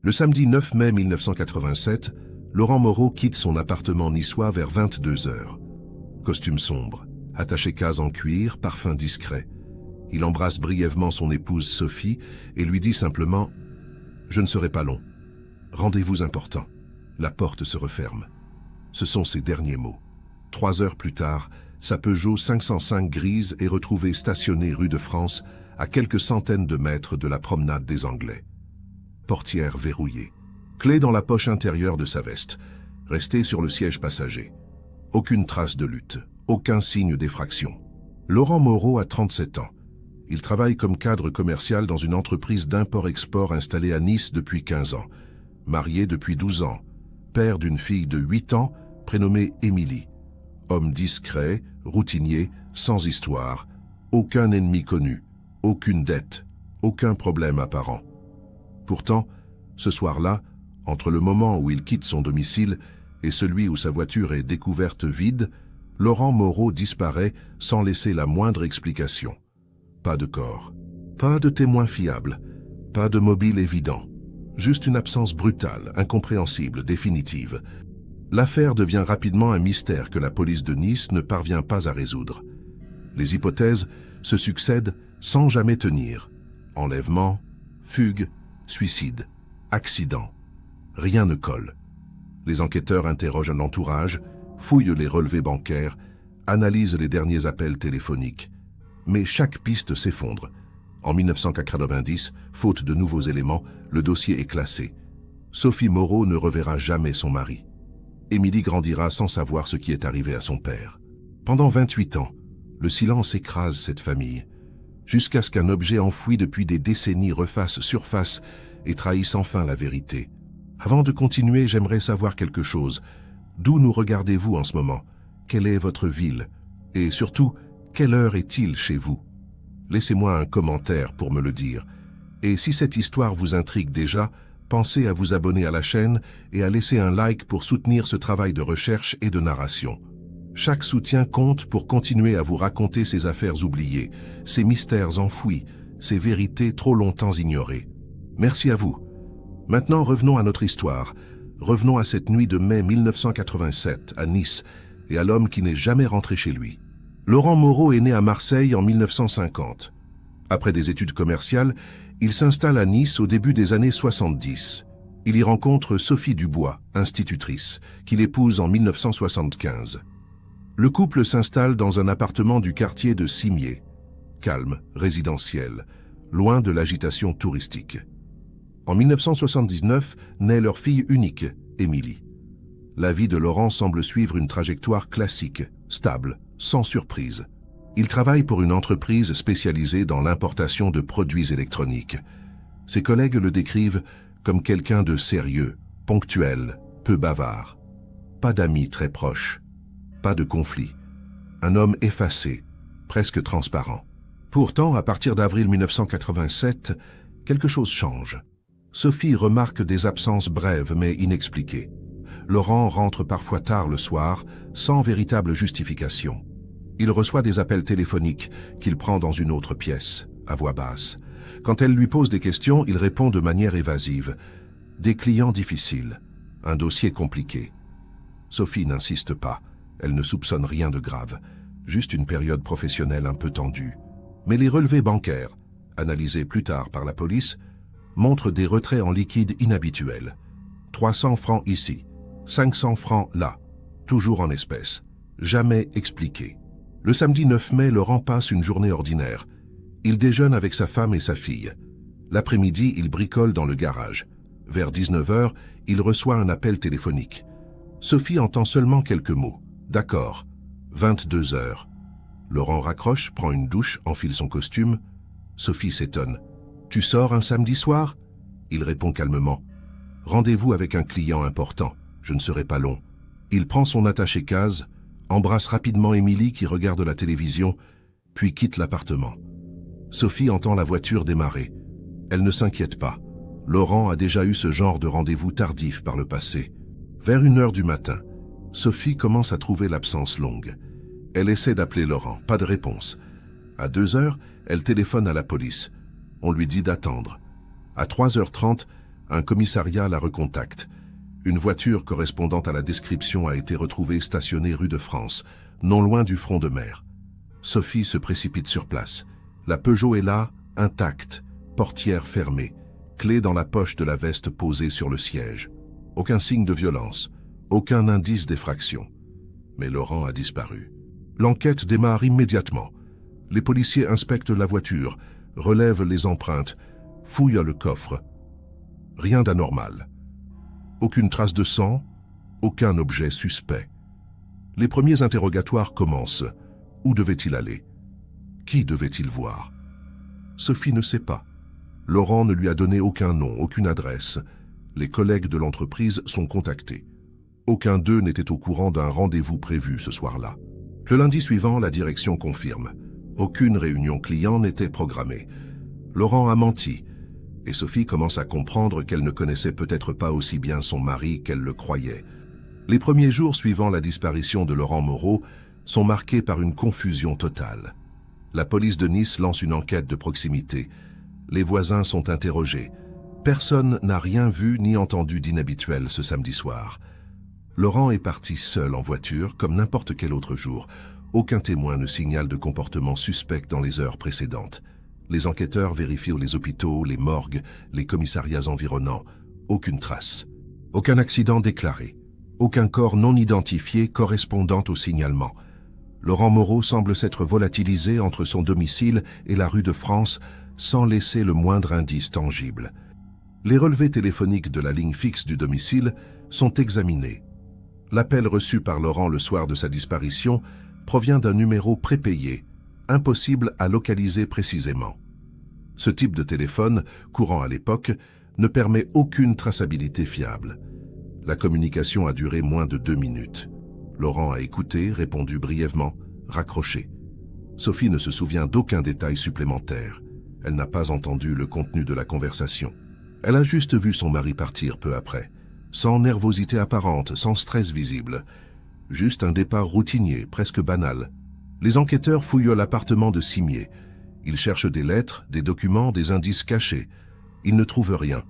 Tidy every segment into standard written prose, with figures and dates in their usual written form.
Le samedi 9 mai 1987, Laurent Moreau quitte son appartement niçois vers 22 heures. Costume sombre, attaché-case en cuir, parfum discret. Il embrasse brièvement son épouse Sophie et lui dit simplement « Je ne serai pas long. Rendez-vous important. » La porte se referme. Ce sont ses derniers mots. 3 heures plus tard, sa Peugeot 505 grise est retrouvée stationnée rue de France, à quelques centaines de mètres de la promenade des Anglais. Portière verrouillée. Clé dans la poche intérieure de sa veste, restée sur le siège passager. Aucune trace de lutte, aucun signe d'effraction. Laurent Moreau a 37 ans. Il travaille comme cadre commercial dans une entreprise d'import-export installée à Nice depuis 15 ans. Marié depuis 12 ans. Père d'une fille de 8 ans, prénommée Émilie. Homme discret, routinier, sans histoire. Aucun ennemi connu, aucune dette, aucun problème apparent. Pourtant, ce soir-là, entre le moment où il quitte son domicile et celui où sa voiture est découverte vide, Laurent Moreau disparaît sans laisser la moindre explication. Pas de corps, pas de témoin fiable, pas de mobile évident. Juste une absence brutale, incompréhensible, définitive. L'affaire devient rapidement un mystère que la police de Nice ne parvient pas à résoudre. Les hypothèses se succèdent sans jamais tenir. Enlèvement, fugue, suicide, accident. Rien ne colle. Les enquêteurs interrogent un entourage, fouillent les relevés bancaires, analysent les derniers appels téléphoniques. Mais chaque piste s'effondre. En 1990, faute de nouveaux éléments, le dossier est classé. Sophie Moreau ne reverra jamais son mari. Émilie grandira sans savoir ce qui est arrivé à son père. Pendant 28 ans, le silence écrase cette famille, jusqu'à ce qu'un objet enfoui depuis des décennies refasse surface et trahisse enfin la vérité. Avant de continuer, j'aimerais savoir quelque chose. D'où nous regardez-vous en ce moment? Quelle est votre ville? Et surtout, quelle heure est-il chez vous? Laissez-moi un commentaire pour me le dire. Et si cette histoire vous intrigue déjà, pensez à vous abonner à la chaîne et à laisser un like pour soutenir ce travail de recherche et de narration. Chaque soutien compte pour continuer à vous raconter ces affaires oubliées, ces mystères enfouis, ces vérités trop longtemps ignorées. Merci à vous. Maintenant, revenons à notre histoire. Revenons à cette nuit de mai 1987, à Nice, et à l'homme qui n'est jamais rentré chez lui. Laurent Moreau est né à Marseille en 1950. Après des études commerciales, il s'installe à Nice au début des années 70. Il y rencontre Sophie Dubois, institutrice, qu'il épouse en 1975. Le couple s'installe dans un appartement du quartier de Cimier, calme, résidentiel, loin de l'agitation touristique. En 1979, naît leur fille unique, Émilie. La vie de Laurent semble suivre une trajectoire classique, stable, sans surprise. Il travaille pour une entreprise spécialisée dans l'importation de produits électroniques. Ses collègues le décrivent comme quelqu'un de sérieux, ponctuel, peu bavard. Pas d'amis très proches. Pas de conflit. Un homme effacé, presque transparent. Pourtant, à partir d'avril 1987, quelque chose change. Sophie remarque des absences brèves mais inexpliquées. Laurent rentre parfois tard le soir, sans véritable justification. Il reçoit des appels téléphoniques qu'il prend dans une autre pièce, à voix basse. Quand elle lui pose des questions, il répond de manière évasive. Des clients difficiles, un dossier compliqué. Sophie n'insiste pas. Elle ne soupçonne rien de grave, juste une période professionnelle un peu tendue. Mais les relevés bancaires, analysés plus tard par la police, montrent des retraits en liquide inhabituels. 300 francs ici, 500 francs là, toujours en espèces, jamais expliqués. Le samedi 9 mai, Laurent passe une journée ordinaire. Il déjeune avec sa femme et sa fille. L'après-midi, il bricole dans le garage. Vers 19 h, il reçoit un appel téléphonique. Sophie entend seulement quelques mots. D'accord. 22 h. Laurent raccroche, prend une douche, enfile son costume. Sophie s'étonne. « Tu sors un samedi soir ?» Il répond calmement. « Rendez-vous avec un client important. Je ne serai pas long. » Il prend son attaché-case, embrasse rapidement Émilie qui regarde la télévision, puis quitte l'appartement. Sophie entend la voiture démarrer. Elle ne s'inquiète pas. Laurent a déjà eu ce genre de rendez-vous tardif par le passé. Vers 1 h du matin, Sophie commence à trouver l'absence longue. Elle essaie d'appeler Laurent, pas de réponse. À 2 h, elle téléphone à la police. On lui dit d'attendre. À 3 h 30, Un commissariat la recontacte. Une voiture correspondant à la description a été retrouvée stationnée rue de France, non loin du front de mer. Sophie se précipite sur place. La Peugeot est là, intacte, portière fermée, clé dans la poche de la veste posée sur le siège. Aucun signe de violence, aucun indice d'effraction. Mais Laurent a disparu. L'enquête démarre immédiatement. Les policiers inspectent la voiture, relèvent les empreintes, fouillent le coffre. Rien d'anormal. Aucune trace de sang, aucun objet suspect. Les premiers interrogatoires commencent. Où devait-il aller? Qui devait-il voir? Sophie ne sait pas. Laurent ne lui a donné aucun nom, aucune adresse. Les collègues de l'entreprise sont contactés. Aucun d'eux n'était au courant d'un rendez-vous prévu ce soir-là. Le lundi suivant, la direction confirme. Aucune réunion client n'était programmée. Laurent a menti, et Sophie commence à comprendre qu'elle ne connaissait peut-être pas aussi bien son mari qu'elle le croyait. Les premiers jours suivant la disparition de Laurent Moreau sont marqués par une confusion totale. La police de Nice lance une enquête de proximité. Les voisins sont interrogés. Personne n'a rien vu ni entendu d'inhabituel ce samedi soir. Laurent est parti seul en voiture, comme n'importe quel autre jour. Aucun témoin ne signale de comportement suspect dans les heures précédentes. Les enquêteurs vérifient les hôpitaux, les morgues, les commissariats environnants. Aucune trace. Aucun accident déclaré. Aucun corps non identifié correspondant au signalement. Laurent Moreau semble s'être volatilisé entre son domicile et la rue de France sans laisser le moindre indice tangible. Les relevés téléphoniques de la ligne fixe du domicile sont examinés. L'appel reçu par Laurent le soir de sa disparition provient d'un numéro prépayé, impossible à localiser précisément. Ce type de téléphone, courant à l'époque, ne permet aucune traçabilité fiable. La communication a duré moins de 2 minutes. Laurent a écouté, répondu brièvement, raccroché. Sophie ne se souvient d'aucun détail supplémentaire. Elle n'a pas entendu le contenu de la conversation. Elle a juste vu son mari partir peu après, sans nervosité apparente, sans stress visible. Juste un départ routinier, presque banal. Les enquêteurs fouillent l'appartement de Cimier. Ils cherchent des lettres, des documents, des indices cachés. Ils ne trouvent rien.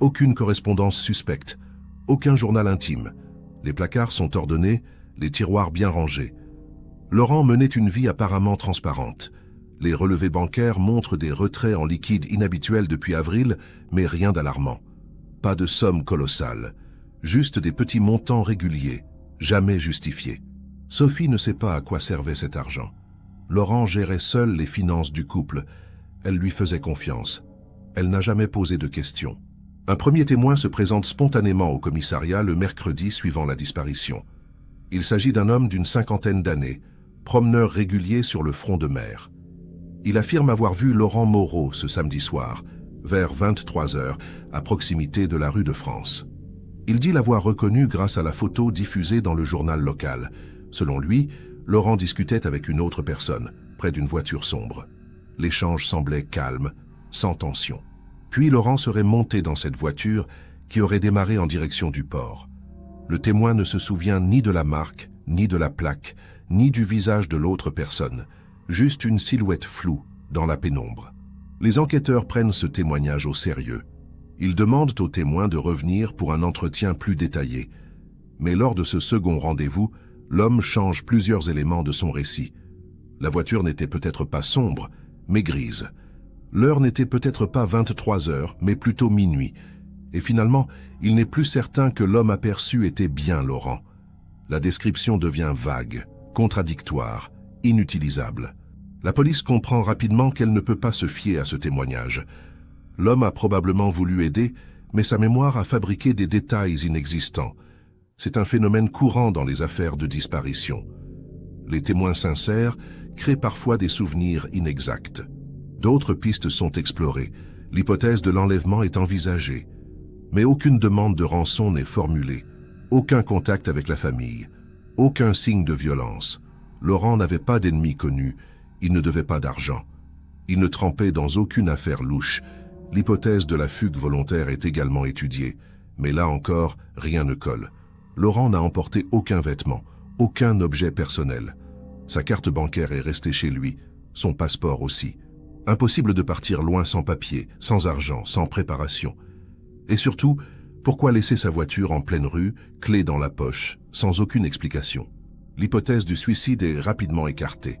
Aucune correspondance suspecte. Aucun journal intime. Les placards sont ordonnés, les tiroirs bien rangés. Laurent menait une vie apparemment transparente. Les relevés bancaires montrent des retraits en liquide inhabituels depuis avril, mais rien d'alarmant. Pas de somme colossale. Juste des petits montants réguliers, jamais justifiés. Sophie ne sait pas à quoi servait cet argent. Laurent gérait seul les finances du couple. Elle lui faisait confiance. Elle n'a jamais posé de questions. Un premier témoin se présente spontanément au commissariat le mercredi suivant la disparition. Il s'agit d'un homme d'une 50aine d'années, promeneur régulier sur le front de mer. Il affirme avoir vu Laurent Moreau ce samedi soir, vers 23h, à proximité de la rue de France. Il dit l'avoir reconnu grâce à la photo diffusée dans le journal local. Selon lui, Laurent discutait avec une autre personne, près d'une voiture sombre. L'échange semblait calme, sans tension. Puis Laurent serait monté dans cette voiture qui aurait démarré en direction du port. Le témoin ne se souvient ni de la marque, ni de la plaque, ni du visage de l'autre personne, juste une silhouette floue dans la pénombre. Les enquêteurs prennent ce témoignage au sérieux. Ils demandent au témoin de revenir pour un entretien plus détaillé. Mais lors de ce second rendez-vous, l'homme change plusieurs éléments de son récit. La voiture n'était peut-être pas sombre, mais grise. L'heure n'était peut-être pas 23 heures, mais plutôt minuit. Et finalement, il n'est plus certain que l'homme aperçu était bien Laurent. La description devient vague, contradictoire, inutilisable. La police comprend rapidement qu'elle ne peut pas se fier à ce témoignage. L'homme a probablement voulu aider, mais sa mémoire a fabriqué des détails inexistants. C'est un phénomène courant dans les affaires de disparition. Les témoins sincères créent parfois des souvenirs inexacts. D'autres pistes sont explorées. L'hypothèse de l'enlèvement est envisagée. Mais aucune demande de rançon n'est formulée. Aucun contact avec la famille. Aucun signe de violence. Laurent n'avait pas d'ennemis connus. Il ne devait pas d'argent. Il ne trempait dans aucune affaire louche. L'hypothèse de la fugue volontaire est également étudiée. Mais là encore, rien ne colle. Laurent n'a emporté aucun vêtement, aucun objet personnel. Sa carte bancaire est restée chez lui, son passeport aussi. Impossible de partir loin sans papier, sans argent, sans préparation. Et surtout, pourquoi laisser sa voiture en pleine rue, clé dans la poche, sans aucune explication? L'hypothèse du suicide est rapidement écartée.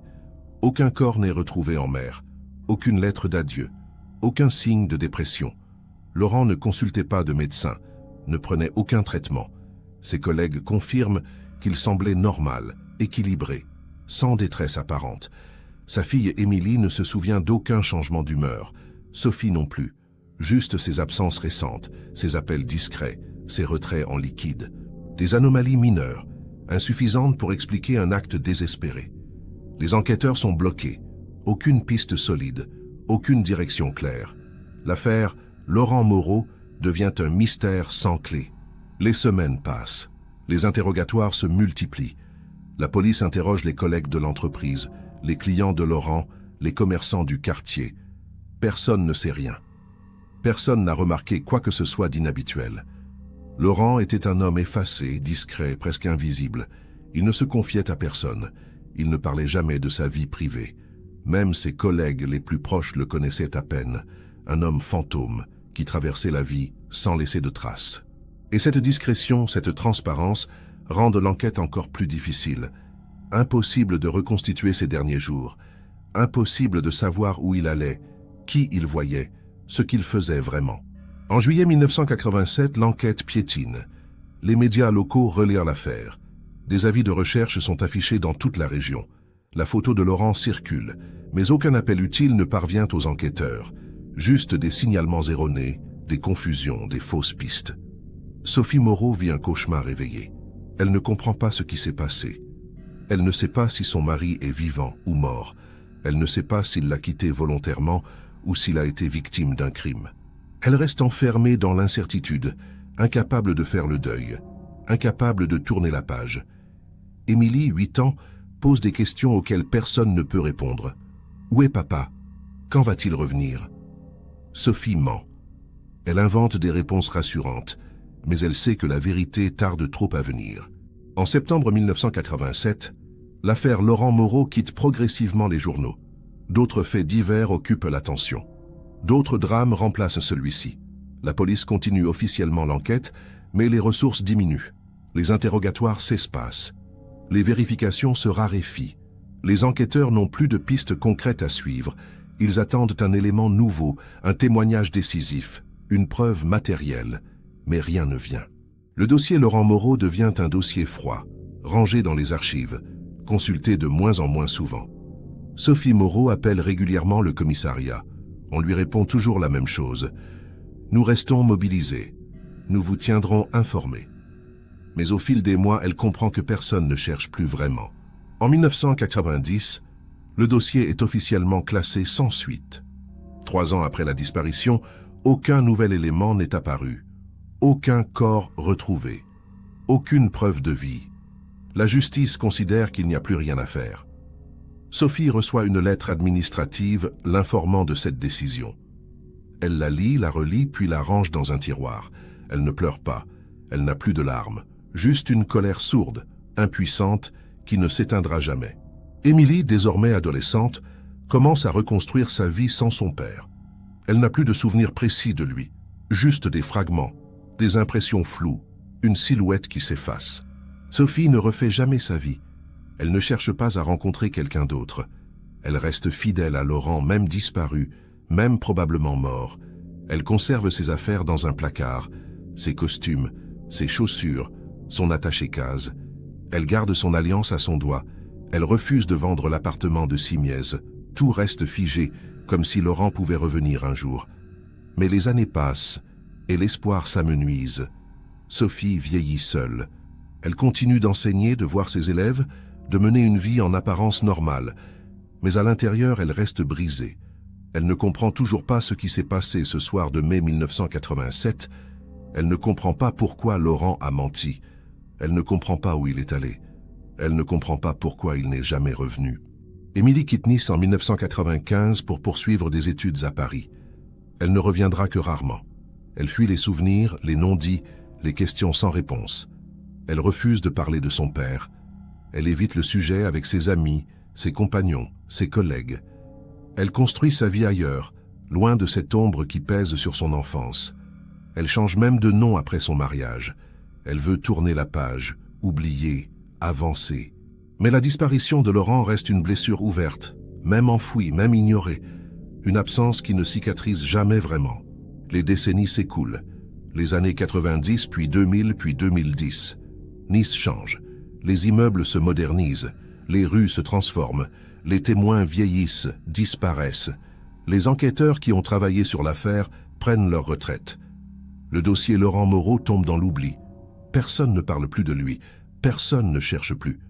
Aucun corps n'est retrouvé en mer, aucune lettre d'adieu, aucun signe de dépression. Laurent ne consultait pas de médecin, ne prenait aucun traitement. Ses collègues confirment qu'il semblait normal, équilibré, sans détresse apparente. Sa fille Émilie ne se souvient d'aucun changement d'humeur, Sophie non plus. Juste ses absences récentes, ses appels discrets, ses retraits en liquide. Des anomalies mineures, insuffisantes pour expliquer un acte désespéré. Les enquêteurs sont bloqués. Aucune piste solide, aucune direction claire. L'affaire Laurent Moreau devient un mystère sans clé. Les semaines passent. Les interrogatoires se multiplient. La police interroge les collègues de l'entreprise, les clients de Laurent, les commerçants du quartier. Personne ne sait rien. Personne n'a remarqué quoi que ce soit d'inhabituel. Laurent était un homme effacé, discret, presque invisible. Il ne se confiait à personne. Il ne parlait jamais de sa vie privée. Même ses collègues les plus proches le connaissaient à peine. Un homme fantôme qui traversait la vie sans laisser de traces. Et cette discrétion, cette transparence, rendent l'enquête encore plus difficile. Impossible de reconstituer ses derniers jours. Impossible de savoir où il allait, qui il voyait, ce qu'il faisait vraiment. En juillet 1987, l'enquête piétine. Les médias locaux relaient l'affaire. Des avis de recherche sont affichés dans toute la région. La photo de Laurent circule, mais aucun appel utile ne parvient aux enquêteurs. Juste des signalements erronés, des confusions, des fausses pistes. Sophie Moreau vit un cauchemar éveillé. Elle ne comprend pas ce qui s'est passé. Elle ne sait pas si son mari est vivant ou mort. Elle ne sait pas s'il l'a quitté volontairement ou s'il a été victime d'un crime. Elle reste enfermée dans l'incertitude, incapable de faire le deuil, incapable de tourner la page. Émilie, 8 ans, pose des questions auxquelles personne ne peut répondre. Où est papa? Quand va-t-il revenir? Sophie ment. Elle invente des réponses rassurantes, mais elle sait que la vérité tarde trop à venir. En septembre 1987, l'affaire Laurent Moreau quitte progressivement les journaux. D'autres faits divers occupent l'attention. D'autres drames remplacent celui-ci. La police continue officiellement l'enquête, mais les ressources diminuent. Les interrogatoires s'espacent. Les vérifications se raréfient. Les enquêteurs n'ont plus de pistes concrètes à suivre. Ils attendent un élément nouveau, un témoignage décisif, une preuve matérielle. Mais rien ne vient. Le dossier Laurent Moreau devient un dossier froid, rangé dans les archives, consulté de moins en moins souvent. Sophie Moreau appelle régulièrement le commissariat. On lui répond toujours la même chose. Nous restons mobilisés. Nous vous tiendrons informés. Mais au fil des mois, elle comprend que personne ne cherche plus vraiment. En 1990, le dossier est officiellement classé sans suite. 3 ans après la disparition, aucun nouvel élément n'est apparu. Aucun corps retrouvé. Aucune preuve de vie. La justice considère qu'il n'y a plus rien à faire. Sophie reçoit une lettre administrative l'informant de cette décision. Elle la lit, la relit, puis la range dans un tiroir. Elle ne pleure pas. Elle n'a plus de larmes. Juste une colère sourde, impuissante, qui ne s'éteindra jamais. Émilie, désormais adolescente, commence à reconstruire sa vie sans son père. Elle n'a plus de souvenirs précis de lui, juste des fragments, des impressions floues, une silhouette qui s'efface. Sophie ne refait jamais sa vie. Elle ne cherche pas à rencontrer quelqu'un d'autre. Elle reste fidèle à Laurent, même disparu, même probablement mort. Elle conserve ses affaires dans un placard, ses costumes, ses chaussures, son attaché-case. Elle garde son alliance à son doigt. Elle refuse de vendre l'appartement de Simiez. Tout reste figé, comme si Laurent pouvait revenir un jour. Mais les années passent, et l'espoir s'amenuise. Sophie vieillit seule. Elle continue d'enseigner, de voir ses élèves, de mener une vie en apparence normale. Mais à l'intérieur, elle reste brisée. Elle ne comprend toujours pas ce qui s'est passé ce soir de mai 1987. Elle ne comprend pas pourquoi Laurent a menti. Elle ne comprend pas où il est allé. Elle ne comprend pas pourquoi il n'est jamais revenu. Émilie quitte Nice en 1995 pour poursuivre des études à Paris. Elle ne reviendra que rarement. Elle fuit les souvenirs, les non-dits, les questions sans réponse. Elle refuse de parler de son père. Elle évite le sujet avec ses amis, ses compagnons, ses collègues. Elle construit sa vie ailleurs, loin de cette ombre qui pèse sur son enfance. Elle change même de nom après son mariage. Elle veut tourner la page, oublier, avancer. Mais la disparition de Laurent reste une blessure ouverte, même enfouie, même ignorée. Une absence qui ne cicatrise jamais vraiment. Les décennies s'écoulent. Les années 90, puis 2000, puis 2010. Nice change. Les immeubles se modernisent. Les rues se transforment. Les témoins vieillissent, disparaissent. Les enquêteurs qui ont travaillé sur l'affaire prennent leur retraite. Le dossier Laurent Moreau tombe dans l'oubli. Personne ne parle plus de lui. Personne ne cherche plus.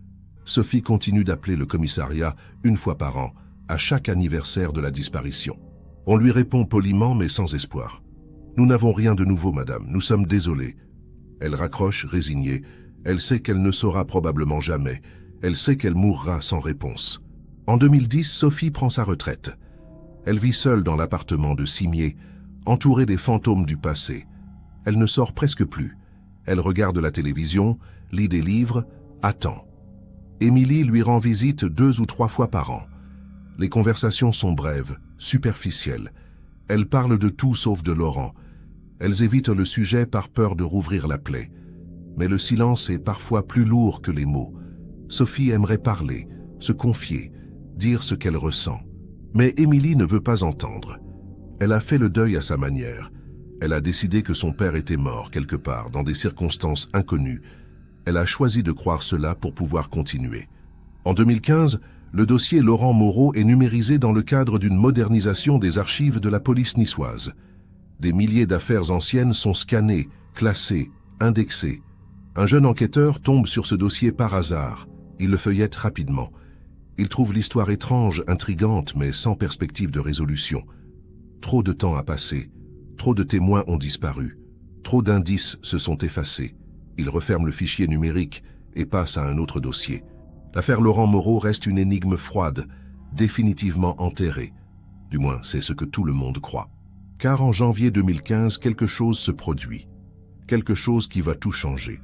Sophie continue d'appeler le commissariat une fois par an, à chaque anniversaire de la disparition. On lui répond poliment mais sans espoir. « Nous n'avons rien de nouveau, madame, nous sommes désolés. » Elle raccroche, résignée. Elle sait qu'elle ne saura probablement jamais. Elle sait qu'elle mourra sans réponse. En 2010, Sophie prend sa retraite. Elle vit seule dans l'appartement de Cimier, entourée des fantômes du passé. Elle ne sort presque plus. Elle regarde la télévision, lit des livres, attend. Émilie lui rend visite 2 ou 3 fois par an. Les conversations sont brèves, superficielles. Elles parlent de tout sauf de Laurent. Elles évitent le sujet par peur de rouvrir la plaie. Mais le silence est parfois plus lourd que les mots. Sophie aimerait parler, se confier, dire ce qu'elle ressent. Mais Émilie ne veut pas entendre. Elle a fait le deuil à sa manière. Elle a décidé que son père était mort quelque part, dans des circonstances inconnues. Elle a choisi de croire cela pour pouvoir continuer. En 2015, le dossier Laurent Moreau est numérisé dans le cadre d'une modernisation des archives de la police niçoise. Des milliers d'affaires anciennes sont scannées, classées, indexées. Un jeune enquêteur tombe sur ce dossier par hasard. Il le feuillette rapidement. Il trouve l'histoire étrange, intrigante, mais sans perspective de résolution. Trop de temps a passé. Trop de témoins ont disparu. Trop d'indices se sont effacés. Il referme le fichier numérique et passe à un autre dossier. L'affaire Laurent Moreau reste une énigme froide, définitivement enterrée. Du moins, c'est ce que tout le monde croit. Car en janvier 2015, quelque chose se produit. Quelque chose qui va tout changer.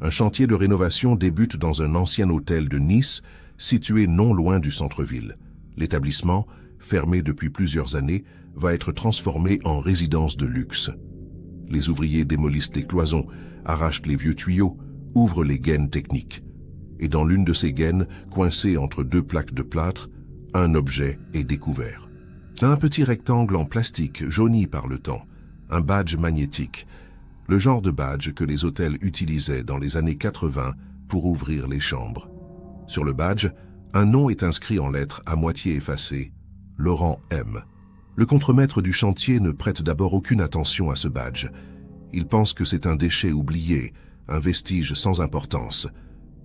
Un chantier de rénovation débute dans un ancien hôtel de Nice, situé non loin du centre-ville. L'établissement, fermé depuis plusieurs années, va être transformé en résidence de luxe. Les ouvriers démolissent les cloisons, arrachent les vieux tuyaux, ouvrent les gaines techniques. Et dans l'une de ces gaines, coincée entre 2 plaques de plâtre, un objet est découvert. Un petit rectangle en plastique jauni par le temps, un badge magnétique, le genre de badge que les hôtels utilisaient dans les années 80 pour ouvrir les chambres. Sur le badge, un nom est inscrit en lettres à moitié effacées, Laurent M. Le contremaître du chantier ne prête d'abord aucune attention à ce badge. Il pense que c'est un déchet oublié, un vestige sans importance.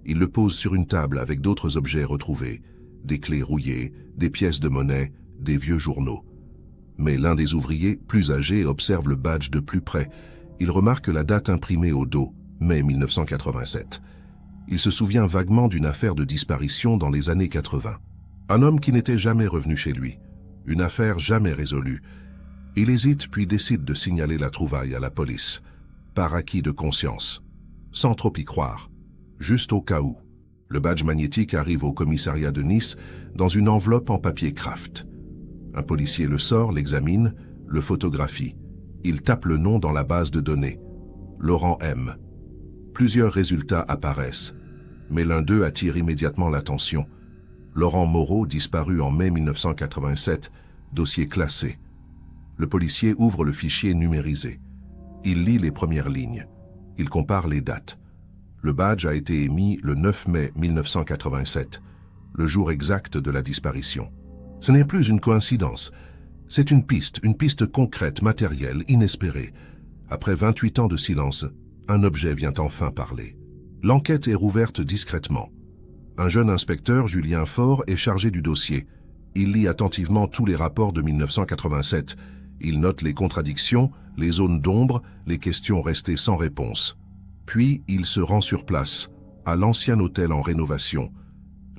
Il le pose sur une table avec d'autres objets retrouvés, des clés rouillées, des pièces de monnaie, des vieux journaux. Mais l'un des ouvriers, plus âgé, observe le badge de plus près. Il remarque la date imprimée au dos, mai 1987. Il se souvient vaguement d'une affaire de disparition dans les années 80. Un homme qui n'était jamais revenu chez lui. Une affaire jamais résolue. Il hésite puis décide de signaler la trouvaille à la police. Par acquis de conscience. Sans trop y croire. Juste au cas où. Le badge magnétique arrive au commissariat de Nice dans une enveloppe en papier Kraft. Un policier le sort, l'examine, le photographie. Il tape le nom dans la base de données. Laurent M. Plusieurs résultats apparaissent, mais l'un d'eux attire immédiatement l'attention. Laurent Moreau, disparu en mai 1987, dossier classé. Le policier ouvre le fichier numérisé. Il lit les premières lignes. Il compare les dates. Le badge a été émis le 9 mai 1987, le jour exact de la disparition. Ce n'est plus une coïncidence. C'est une piste concrète, matérielle, inespérée. Après 28 ans de silence, un objet vient enfin parler. L'enquête est rouverte discrètement. Un jeune inspecteur, Julien Faure, est chargé du dossier. Il lit attentivement tous les rapports de 1987. Il note les contradictions, les zones d'ombre, les questions restées sans réponse. Puis, il se rend sur place, à l'ancien hôtel en rénovation.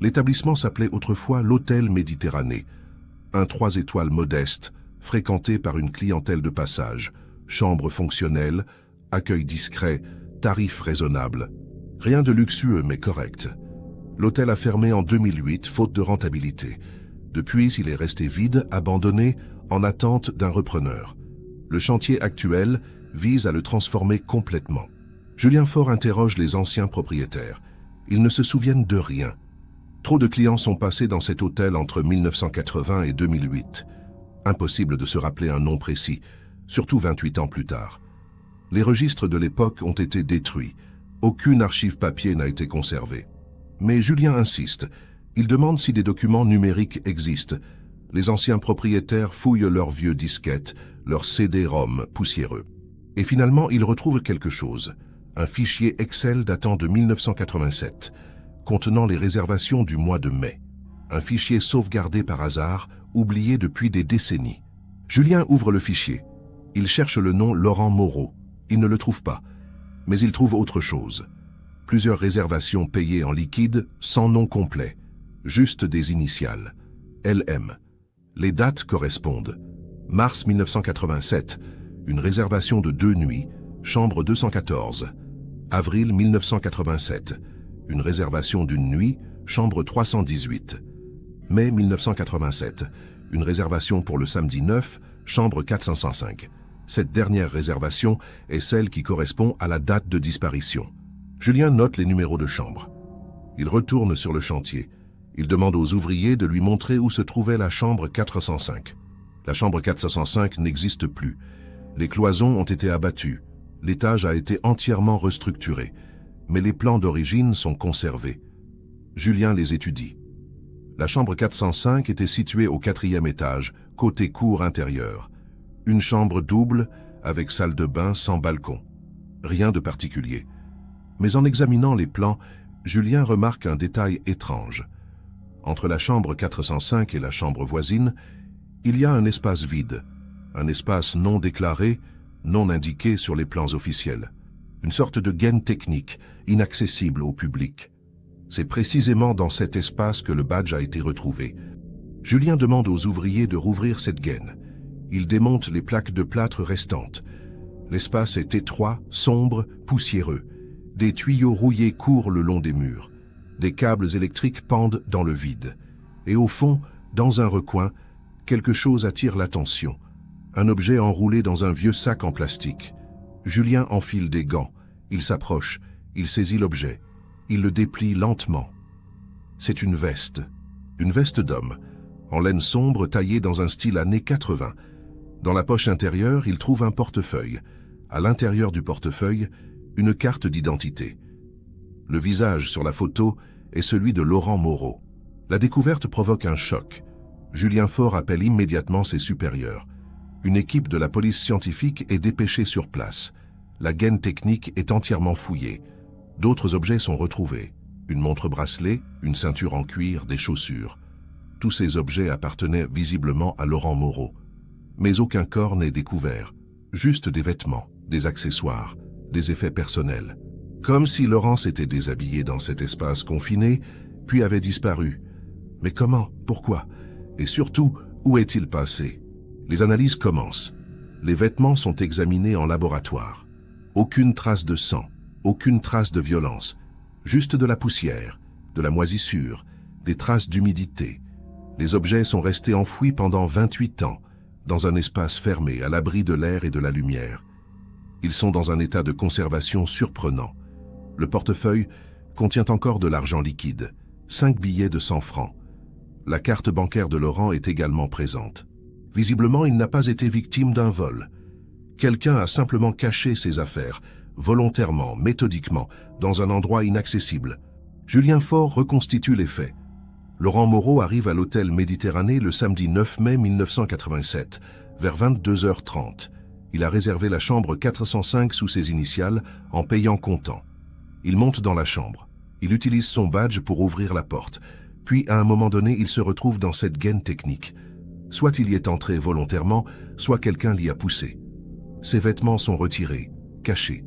L'établissement s'appelait autrefois l'Hôtel Méditerranée. Un 3 étoiles modeste, fréquenté par une clientèle de passage. Chambre fonctionnelle, accueil discret, tarifs raisonnables. Rien de luxueux mais correct. L'hôtel a fermé en 2008, faute de rentabilité. Depuis, il est resté vide, abandonné, en attente d'un repreneur. Le chantier actuel, vise à le transformer complètement. Julien Faure interroge les anciens propriétaires. Ils ne se souviennent de rien. Trop de clients sont passés dans cet hôtel entre 1980 et 2008. Impossible de se rappeler un nom précis, surtout 28 ans plus tard. Les registres de l'époque ont été détruits. Aucune archive papier n'a été conservée. Mais Julien insiste. Il demande si des documents numériques existent. Les anciens propriétaires fouillent leurs vieux disquettes, leurs CD-ROM poussiéreux. Et finalement, ils retrouvent quelque chose. Un fichier Excel datant de 1987, contenant les réservations du mois de mai. Un fichier sauvegardé par hasard, oublié depuis des décennies. Julien ouvre le fichier. Il cherche le nom Laurent Moreau. Il ne le trouve pas. Mais il trouve autre chose. Plusieurs réservations payées en liquide, sans nom complet. Juste des initiales. LM. Les dates correspondent. Mars 1987, une réservation de 2 nuits, chambre 214. Avril 1987, une réservation d'une nuit, chambre 318. Mai 1987, une réservation pour le samedi 9, chambre 405. Cette dernière réservation est celle qui correspond à la date de disparition. Julien note les numéros de chambre. Il retourne sur le chantier. Il demande aux ouvriers de lui montrer où se trouvait la chambre 405. La chambre 405 n'existe plus. Les cloisons ont été abattues. L'étage a été entièrement restructuré. Mais les plans d'origine sont conservés. Julien les étudie. La chambre 405 était située au 4e étage, côté cour intérieure. Une chambre double, avec salle de bain sans balcon. Rien de particulier. Mais en examinant les plans, Julien remarque un détail étrange. Entre la chambre 405 et la chambre voisine, il y a un espace vide, un espace non déclaré, non indiqué sur les plans officiels. Une sorte de gaine technique, inaccessible au public. C'est précisément dans cet espace que le badge a été retrouvé. Julien demande aux ouvriers de rouvrir cette gaine. Il démonte les plaques de plâtre restantes. L'espace est étroit, sombre, poussiéreux. Des tuyaux rouillés courent le long des murs. Des câbles électriques pendent dans le vide. Et au fond, dans un recoin, quelque chose attire l'attention. Un objet enroulé dans un vieux sac en plastique. Julien enfile des gants. Il s'approche. Il saisit l'objet. Il le déplie lentement. C'est une veste d'homme, en laine sombre taillée dans un style années 80. Dans la poche intérieure, il trouve un portefeuille. À l'intérieur du portefeuille, une carte d'identité. Le visage sur la photo est celui de Laurent Moreau. La découverte provoque un choc. Julien Faure appelle immédiatement ses supérieurs. Une équipe de la police scientifique est dépêchée sur place. La gaine technique est entièrement fouillée. D'autres objets sont retrouvés. Une montre-bracelet, une ceinture en cuir, des chaussures. Tous ces objets appartenaient visiblement à Laurent Moreau. Mais aucun corps n'est découvert. Juste des vêtements, des accessoires, des effets personnels. Comme si Laurent s'était déshabillé dans cet espace confiné, puis avait disparu. Mais comment? Pourquoi? Et surtout, où est-il passé? Les analyses commencent. Les vêtements sont examinés en laboratoire. Aucune trace de sang, aucune trace de violence. Juste de la poussière, de la moisissure, des traces d'humidité. Les objets sont restés enfouis pendant 28 ans, dans un espace fermé, à l'abri de l'air et de la lumière. Ils sont dans un état de conservation surprenant. Le portefeuille contient encore de l'argent liquide, 5 billets de 100 francs. La carte bancaire de Laurent est également présente. Visiblement, il n'a pas été victime d'un vol. Quelqu'un a simplement caché ses affaires, volontairement, méthodiquement, dans un endroit inaccessible. Julien Faure reconstitue les faits. Laurent Moreau arrive à l'hôtel Méditerranée le samedi 9 mai 1987, vers 22h30. Il a réservé la chambre 405 sous ses initiales en payant comptant. Il monte dans la chambre. Il utilise son badge pour ouvrir la porte. Puis, à un moment donné, il se retrouve dans cette gaine technique. Soit il y est entré volontairement, soit quelqu'un l'y a poussé. Ses vêtements sont retirés, cachés.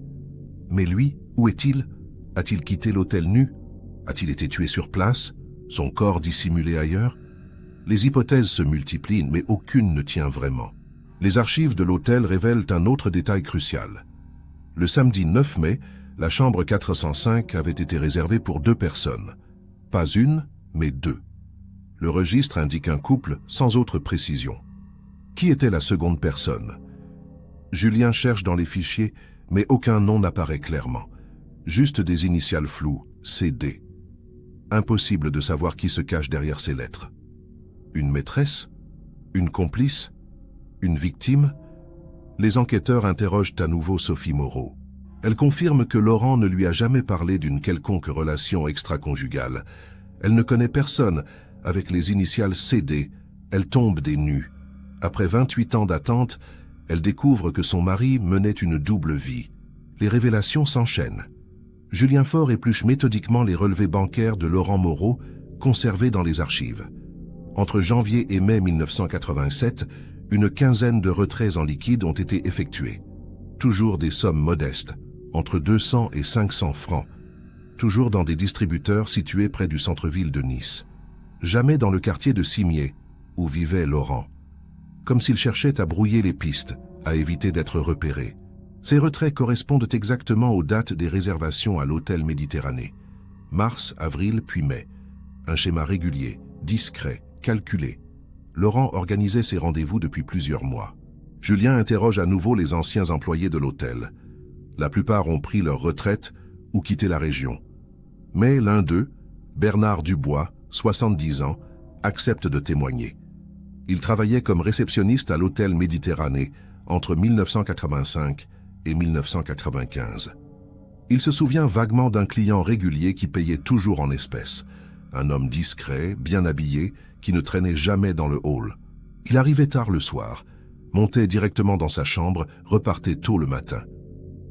Mais lui, où est-il? A-t-il quitté l'hôtel nu? A-t-il été tué sur place? Son corps dissimulé ailleurs? Les hypothèses se multiplient, mais aucune ne tient vraiment. Les archives de l'hôtel révèlent un autre détail crucial. Le samedi 9 mai, la chambre 405 avait été réservée pour 2 personnes. Pas une, mais 2. Le registre indique un couple sans autre précision. Qui était la seconde personne? Julien cherche dans les fichiers, mais aucun nom n'apparaît clairement. Juste des initiales floues, CD. Impossible de savoir qui se cache derrière ces lettres. Une maîtresse? Une complice? Une victime? Les enquêteurs interrogent à nouveau Sophie Moreau. Elle confirme que Laurent ne lui a jamais parlé d'une quelconque relation extra-conjugale. Elle ne connaît personne. Avec les initiales CD, elle tombe des nues. Après 28 ans d'attente, elle découvre que son mari menait une double vie. Les révélations s'enchaînent. Julien Faure épluche méthodiquement les relevés bancaires de Laurent Moreau, conservés dans les archives. Entre janvier et mai 1987, une quinzaine de retraits en liquide ont été effectués. Toujours des sommes modestes, entre 200 et 500 francs. Toujours dans des distributeurs situés près du centre-ville de Nice. Jamais dans le quartier de Cimiez, où vivait Laurent. Comme s'il cherchait à brouiller les pistes, à éviter d'être repéré. Ces retraits correspondent exactement aux dates des réservations à l'hôtel Méditerranée. Mars, avril, puis mai. Un schéma régulier, discret, calculé. Laurent organisait ses rendez-vous depuis plusieurs mois. Julien interroge à nouveau les anciens employés de l'hôtel. La plupart ont pris leur retraite ou quitté la région. Mais l'un d'eux, Bernard Dubois, 70 ans, accepte de témoigner. Il travaillait comme réceptionniste à l'hôtel Méditerranée entre 1985 et 1995. Il se souvient vaguement d'un client régulier qui payait toujours en espèces. Un homme discret, bien habillé, qui ne traînait jamais dans le hall. Il arrivait tard le soir, montait directement dans sa chambre, repartait tôt le matin.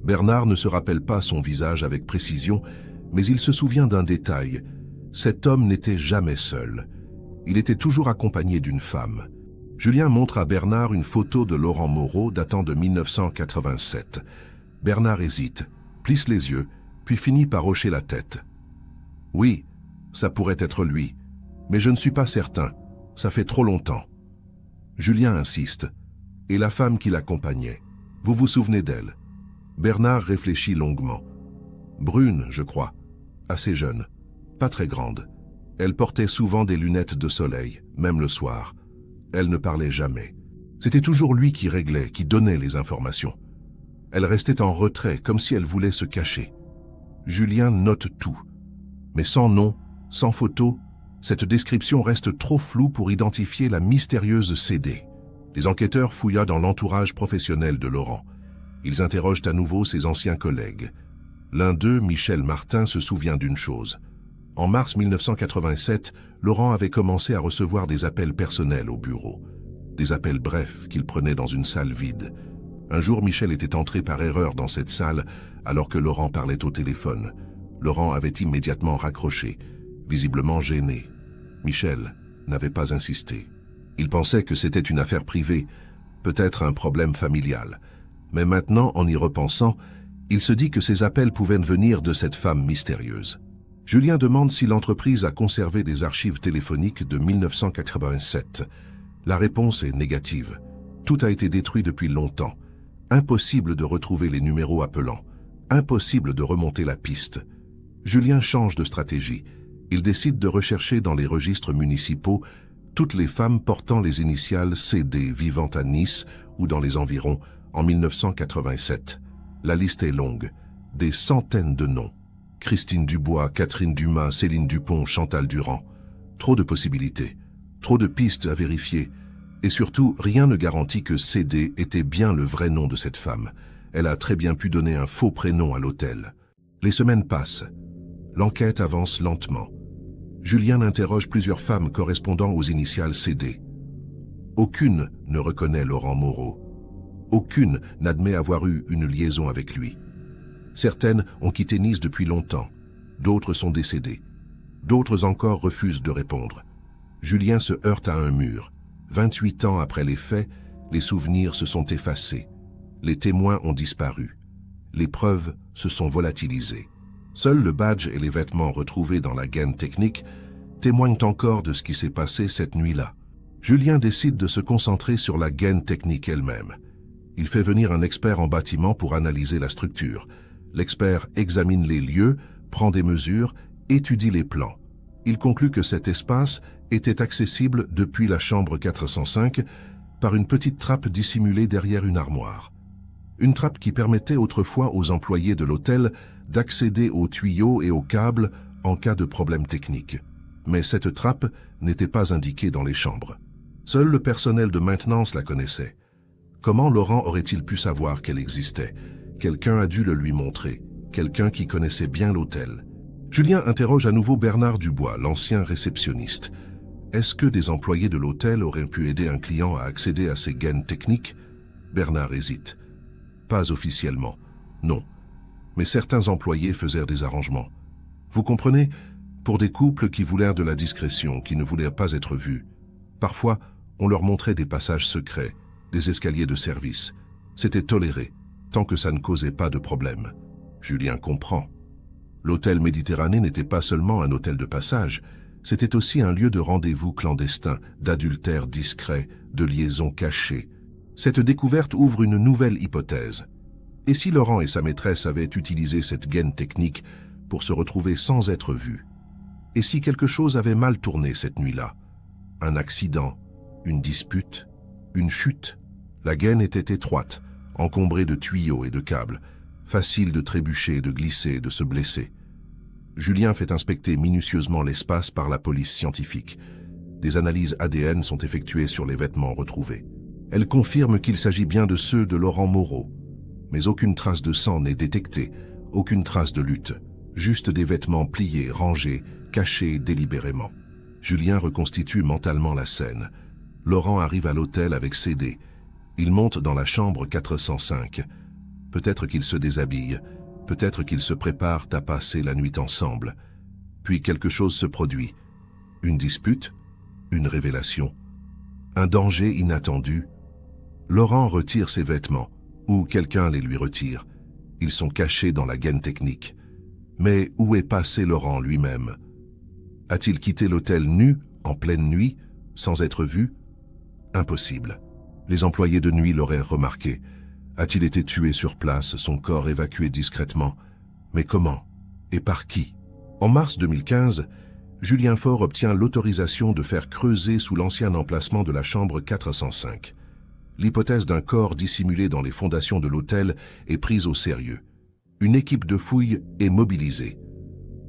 Bernard ne se rappelle pas son visage avec précision, mais il se souvient d'un détail. Cet homme n'était jamais seul. Il était toujours accompagné d'une femme. Julien montre à Bernard une photo de Laurent Moreau datant de 1987. Bernard hésite, plisse les yeux, puis finit par hocher la tête. « Oui, ça pourrait être lui, mais je ne suis pas certain, ça fait trop longtemps. » Julien insiste. « Et la femme qui l'accompagnait, vous vous souvenez d'elle ?» Bernard réfléchit longuement. « Brune, je crois, assez jeune, pas très grande. Elle portait souvent des lunettes de soleil, même le soir. Elle ne parlait jamais. C'était toujours lui qui réglait, qui donnait les informations. Elle restait en retrait, comme si elle voulait se cacher. Julien note tout. Mais sans nom, sans photo, cette description reste trop floue pour identifier la mystérieuse CD. Les enquêteurs fouillent dans l'entourage professionnel de Laurent. Ils interrogent à nouveau ses anciens collègues. L'un d'eux, Michel Martin, se souvient d'une chose. En mars 1987, Laurent avait commencé à recevoir des appels personnels au bureau. Des appels brefs qu'il prenait dans une salle vide. Un jour, Michel était entré par erreur dans cette salle alors que Laurent parlait au téléphone. Laurent avait immédiatement raccroché, visiblement gêné. Michel n'avait pas insisté. Il pensait que c'était une affaire privée, peut-être un problème familial. Mais maintenant, en y repensant, il se dit que ces appels pouvaient venir de cette femme mystérieuse. Julien demande si l'entreprise a conservé des archives téléphoniques de 1987. La réponse est négative. Tout a été détruit depuis longtemps. Impossible de retrouver les numéros appelants. Impossible de remonter la piste. Julien change de stratégie. Il décide de rechercher dans les registres municipaux toutes les femmes portant les initiales CD vivant à Nice ou dans les environs en 1987. La liste est longue. Des centaines de noms. Christine Dubois, Catherine Dumas, Céline Dupont, Chantal Durand. Trop de possibilités, trop de pistes à vérifier. Et surtout, rien ne garantit que CD était bien le vrai nom de cette femme. Elle a très bien pu donner un faux prénom à l'hôtel. Les semaines passent. L'enquête avance lentement. Julien interroge plusieurs femmes correspondant aux initiales CD. Aucune ne reconnaît Laurent Moreau. Aucune n'admet avoir eu une liaison avec lui. Certaines ont quitté Nice depuis longtemps, d'autres sont décédées. D'autres encore refusent de répondre. Julien se heurte à un mur. 28 ans après les faits, les souvenirs se sont effacés. Les témoins ont disparu. Les preuves se sont volatilisées. Seul le badge et les vêtements retrouvés dans la gaine technique témoignent encore de ce qui s'est passé cette nuit-là. Julien décide de se concentrer sur la gaine technique elle-même. Il fait venir un expert en bâtiment pour analyser la structure. L'expert examine les lieux, prend des mesures, étudie les plans. Il conclut que cet espace était accessible depuis la chambre 405 par une petite trappe dissimulée derrière une armoire. Une trappe qui permettait autrefois aux employés de l'hôtel d'accéder aux tuyaux et aux câbles en cas de problème technique. Mais cette trappe n'était pas indiquée dans les chambres. Seul le personnel de maintenance la connaissait. Comment Laurent aurait-il pu savoir qu'elle existait? Quelqu'un a dû le lui montrer, quelqu'un qui connaissait bien l'hôtel. Julien interroge à nouveau Bernard Dubois, l'ancien réceptionniste. Est-ce que des employés de l'hôtel auraient pu aider un client à accéder à ces gaines techniques? Bernard hésite. Pas officiellement, non. Mais certains employés faisaient des arrangements. Vous comprenez? Pour des couples qui voulaient de la discrétion, qui ne voulaient pas être vus. Parfois, on leur montrait des passages secrets, des escaliers de service. C'était toléré, tant que ça ne causait pas de problème. Julien comprend. L'hôtel Méditerranée n'était pas seulement un hôtel de passage, c'était aussi un lieu de rendez-vous clandestin, d'adultère discret, de liaison cachée. Cette découverte ouvre une nouvelle hypothèse. Et si Laurent et sa maîtresse avaient utilisé cette gaine technique pour se retrouver sans être vus? Et si quelque chose avait mal tourné cette nuit-là? Un accident, une dispute, une chute? La gaine était étroite, encombrée de tuyaux et de câbles, facile de trébucher, de glisser, de se blesser. Julien fait inspecter minutieusement l'espace par la police scientifique. Des analyses ADN sont effectuées sur les vêtements retrouvés. Elles confirment qu'il s'agit bien de ceux de Laurent Moreau. Mais aucune trace de sang n'est détectée, aucune trace de lutte, juste des vêtements pliés, rangés, cachés délibérément. Julien reconstitue mentalement la scène. Laurent arrive à l'hôtel avec CD. Il monte dans la chambre 405. Peut-être qu'il se déshabille, peut-être qu'ils se préparent à passer la nuit ensemble. Puis quelque chose se produit. Une dispute, une révélation, un danger inattendu. Laurent retire ses vêtements, ou quelqu'un les lui retire. Ils sont cachés dans la gaine technique. Mais où est passé Laurent lui-même? A-t-il quitté l'hôtel nu, en pleine nuit, sans être vu? Impossible. Les employés de nuit l'auraient remarqué. A-t-il été tué sur place, son corps évacué discrètement? Mais comment? Et par qui? En mars 2015, Julien Faure obtient l'autorisation de faire creuser sous l'ancien emplacement de la chambre 405. L'hypothèse d'un corps dissimulé dans les fondations de l'hôtel est prise au sérieux. Une équipe de fouilles est mobilisée.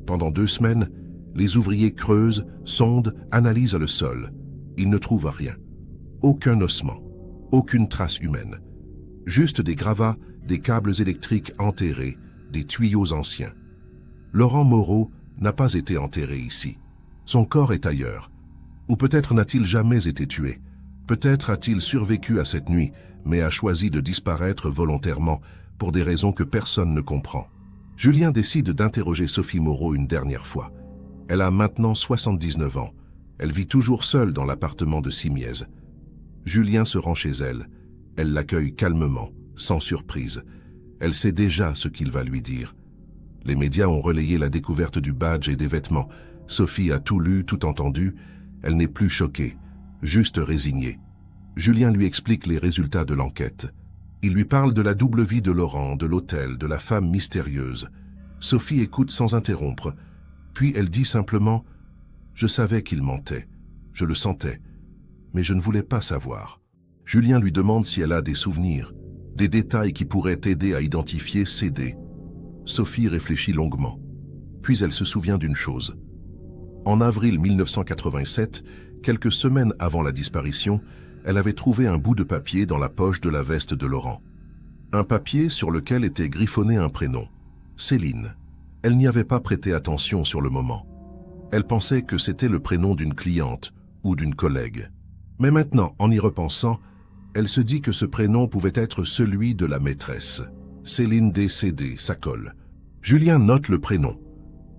Pendant 2 semaines, les ouvriers creusent, sondent, analysent le sol. Ils ne trouvent rien. Aucun ossement, aucune trace humaine. Juste des gravats, des câbles électriques enterrés, des tuyaux anciens. Laurent Moreau n'a pas été enterré ici. Son corps est ailleurs. Ou peut-être n'a-t-il jamais été tué. Peut-être a-t-il survécu à cette nuit, mais a choisi de disparaître volontairement pour des raisons que personne ne comprend. Julien décide d'interroger Sophie Moreau une dernière fois. Elle a maintenant 79 ans. Elle vit toujours seule dans l'appartement de Simiez. Julien se rend chez elle. Elle l'accueille calmement, sans surprise. Elle sait déjà ce qu'il va lui dire. Les médias ont relayé la découverte du badge et des vêtements. Sophie a tout lu, tout entendu. Elle n'est plus choquée, juste résignée. Julien lui explique les résultats de l'enquête. Il lui parle de la double vie de Laurent, de l'hôtel, de la femme mystérieuse. Sophie écoute sans interrompre. Puis elle dit simplement « Je savais qu'il mentait, je le sentais, mais je ne voulais pas savoir. » Julien lui demande si elle a des souvenirs, des détails qui pourraient aider à identifier CD. Sophie réfléchit longuement. Puis elle se souvient d'une chose. En avril 1987, quelques semaines avant la disparition, elle avait trouvé un bout de papier dans la poche de la veste de Laurent. Un papier sur lequel était griffonné un prénom, Céline. Elle n'y avait pas prêté attention sur le moment. Elle pensait que c'était le prénom d'une cliente ou d'une collègue. Mais maintenant, en y repensant, elle se dit que ce prénom pouvait être celui de la maîtresse. Céline décédée, ça colle. Julien note le prénom.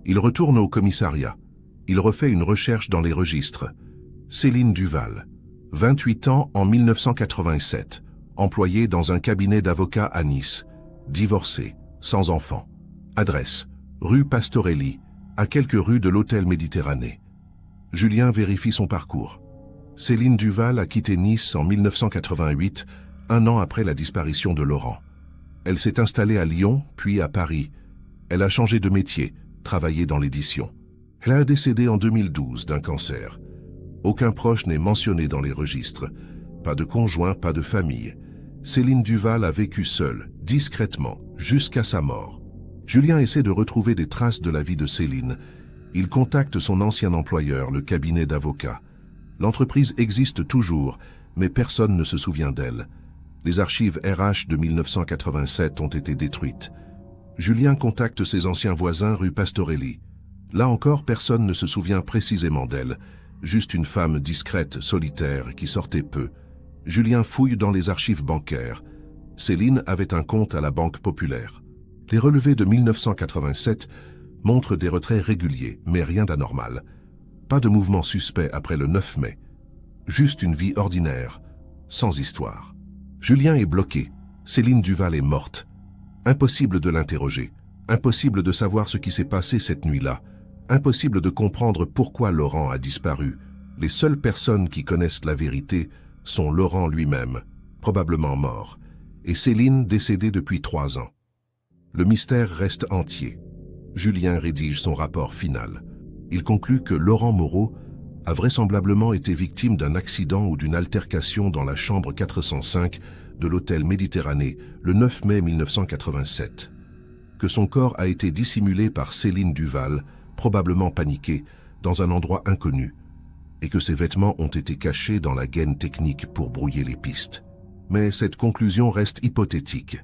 Il retourne au commissariat. Il refait une recherche dans les registres. Céline Duval, 28 ans en 1987, employée dans un cabinet d'avocats à Nice, divorcée, sans enfant. Adresse, rue Pastorelli, à quelques rues de l'hôtel Méditerranée. Julien vérifie son parcours. Céline Duval a quitté Nice en 1988, 1 an après la disparition de Laurent. Elle s'est installée à Lyon, puis à Paris. Elle a changé de métier, travaillé dans l'édition. Elle a décédé en 2012 d'un cancer. Aucun proche n'est mentionné dans les registres. Pas de conjoint, pas de famille. Céline Duval a vécu seule, discrètement, jusqu'à sa mort. Julien essaie de retrouver des traces de la vie de Céline. Il contacte son ancien employeur, le cabinet d'avocats. L'entreprise existe toujours, mais personne ne se souvient d'elle. Les archives RH de 1987 ont été détruites. Julien contacte ses anciens voisins rue Pastorelli. Là encore, personne ne se souvient précisément d'elle. Juste une femme discrète, solitaire, qui sortait peu. Julien fouille dans les archives bancaires. Céline avait un compte à la Banque Populaire. Les relevés de 1987 montrent des retraits réguliers, mais rien d'anormal. Pas de mouvement suspect après le 9 mai. Juste une vie ordinaire, sans histoire. Julien est bloqué. Céline Duval est morte. Impossible de l'interroger. Impossible de savoir ce qui s'est passé cette nuit-là. Impossible de comprendre pourquoi Laurent a disparu. Les seules personnes qui connaissent la vérité sont Laurent lui-même, probablement mort, et Céline décédée depuis 3 ans. Le mystère reste entier. Julien rédige son rapport final. Il conclut que Laurent Moreau a vraisemblablement été victime d'un accident ou d'une altercation dans la chambre 405 de l'hôtel Méditerranée le 9 mai 1987. Que son corps a été dissimulé par Céline Duval, probablement paniquée, dans un endroit inconnu, et que ses vêtements ont été cachés dans la gaine technique pour brouiller les pistes. Mais cette conclusion reste hypothétique.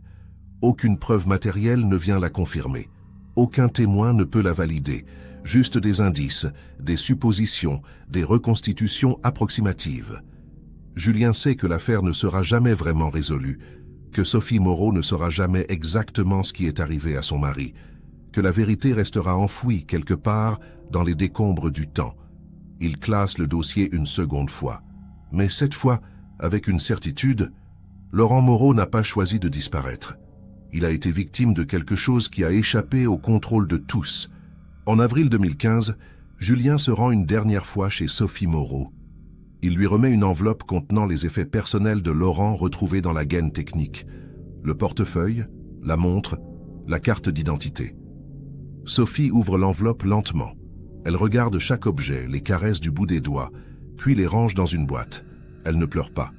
Aucune preuve matérielle ne vient la confirmer. Aucun témoin ne peut la valider. Juste des indices, des suppositions, des reconstitutions approximatives. Julien sait que l'affaire ne sera jamais vraiment résolue, que Sophie Moreau ne saura jamais exactement ce qui est arrivé à son mari, que la vérité restera enfouie quelque part dans les décombres du temps. Il classe le dossier une seconde fois. Mais cette fois, avec une certitude, Laurent Moreau n'a pas choisi de disparaître. Il a été victime de quelque chose qui a échappé au contrôle de tous. En avril 2015, Julien se rend une dernière fois chez Sophie Moreau. Il lui remet une enveloppe contenant les effets personnels de Laurent retrouvés dans la gaine technique, le portefeuille, la montre, la carte d'identité. Sophie ouvre l'enveloppe lentement. Elle regarde chaque objet, les caresse du bout des doigts, puis les range dans une boîte. Elle ne pleure pas.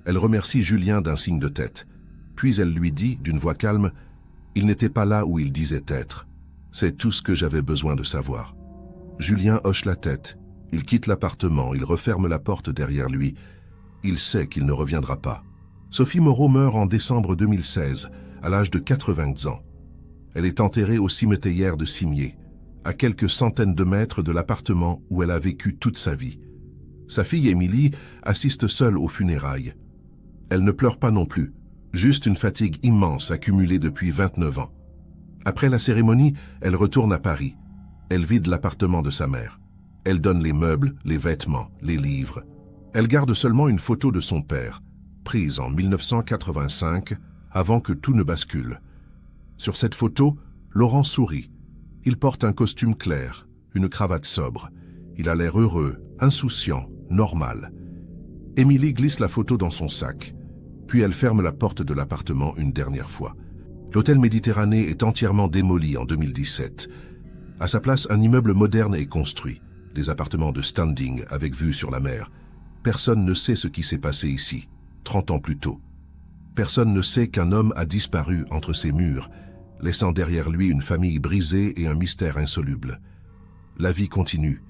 Elle remercie Julien d'un signe de tête. Puis elle lui dit, d'une voix calme, « Il n'était pas là où il disait être. C'est tout ce que j'avais besoin de savoir. » Julien hoche la tête. Il quitte l'appartement, il referme la porte derrière lui. Il sait qu'il ne reviendra pas. Sophie Moreau meurt en décembre 2016, à l'âge de 80 ans. Elle est enterrée au cimetière de Cimier, à quelques centaines de mètres de l'appartement où elle a vécu toute sa vie. Sa fille Émilie assiste seule aux funérailles. Elle ne pleure pas non plus, juste une fatigue immense accumulée depuis 29 ans. Après la cérémonie, elle retourne à Paris. Elle vide l'appartement de sa mère. Elle donne les meubles, les vêtements, les livres. Elle garde seulement une photo de son père, prise en 1985, avant que tout ne bascule. Sur cette photo, Laurent sourit. Il porte un costume clair, une cravate sobre. Il a l'air heureux, insouciant, normal. Émilie glisse la photo dans son sac, puis elle ferme la porte de l'appartement une dernière fois. L'hôtel Méditerranée est entièrement démoli en 2017. À sa place, un immeuble moderne est construit, des appartements de standing avec vue sur la mer. Personne ne sait ce qui s'est passé ici, 30 ans plus tôt. Personne ne sait qu'un homme a disparu entre ces murs, laissant derrière lui une famille brisée et un mystère insoluble. La vie continue.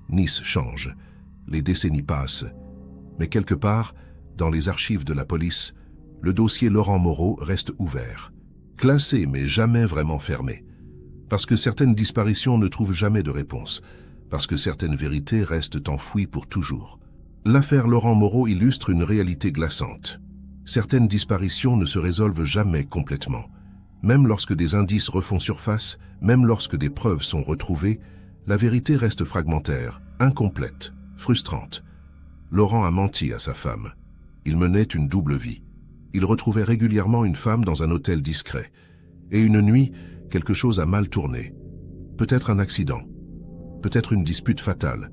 Nice change. Les décennies passent. Mais quelque part, dans les archives de la police, le dossier Laurent Moreau reste ouvert. Classé mais jamais vraiment fermé. Parce que certaines disparitions ne trouvent jamais de réponse. Parce que certaines vérités restent enfouies pour toujours. L'affaire Laurent Moreau illustre une réalité glaçante. Certaines disparitions ne se résolvent jamais complètement. Même lorsque des indices refont surface, même lorsque des preuves sont retrouvées, la vérité reste fragmentaire, incomplète, frustrante. Laurent a menti à sa femme. Il menait une double vie. Il retrouvait régulièrement une femme dans un hôtel discret. Et une nuit, quelque chose a mal tourné. Peut-être un accident. Peut-être une dispute fatale.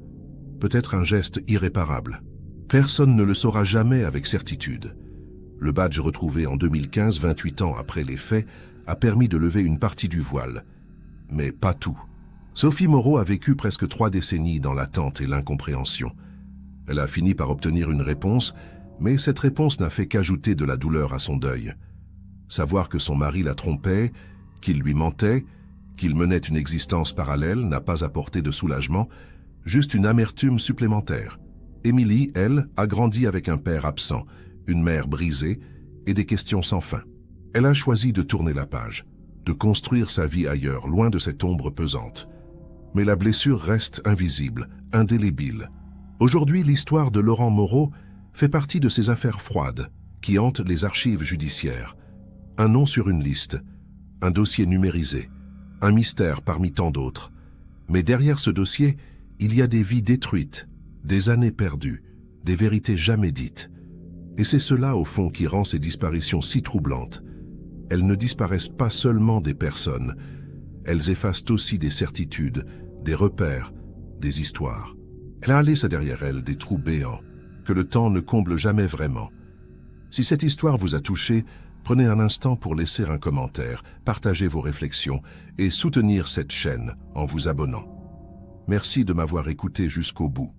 Peut-être un geste irréparable. Personne ne le saura jamais avec certitude. Le badge retrouvé en 2015, 28 ans après les faits, a permis de lever une partie du voile. Mais pas tout. Sophie Moreau a vécu presque 3 décennies dans l'attente et l'incompréhension. Elle a fini par obtenir une réponse, Mais cette réponse n'a fait qu'ajouter de la douleur à son deuil. Savoir que son mari la trompait, qu'il lui mentait, qu'il menait une existence parallèle n'a pas apporté de soulagement, juste une amertume supplémentaire. Émilie, elle, a grandi avec un père absent, une mère brisée et des questions sans fin. Elle a choisi de tourner la page, de construire sa vie ailleurs, loin de cette ombre pesante. Mais la blessure reste invisible, indélébile. Aujourd'hui, l'histoire de Laurent Moreau fait partie de ces affaires froides qui hantent les archives judiciaires. Un nom sur une liste, un dossier numérisé, un mystère parmi tant d'autres. Mais derrière ce dossier, il y a des vies détruites, des années perdues, des vérités jamais dites. Et c'est cela, au fond, qui rend ces disparitions si troublantes. Elles ne disparaissent pas seulement des personnes, elles effacent aussi des certitudes, des repères, des histoires. Elle a laissé derrière elle des trous béants, que le temps ne comble jamais vraiment. Si cette histoire vous a touché, prenez un instant pour laisser un commentaire, partager vos réflexions et soutenir cette chaîne en vous abonnant. Merci de m'avoir écouté jusqu'au bout.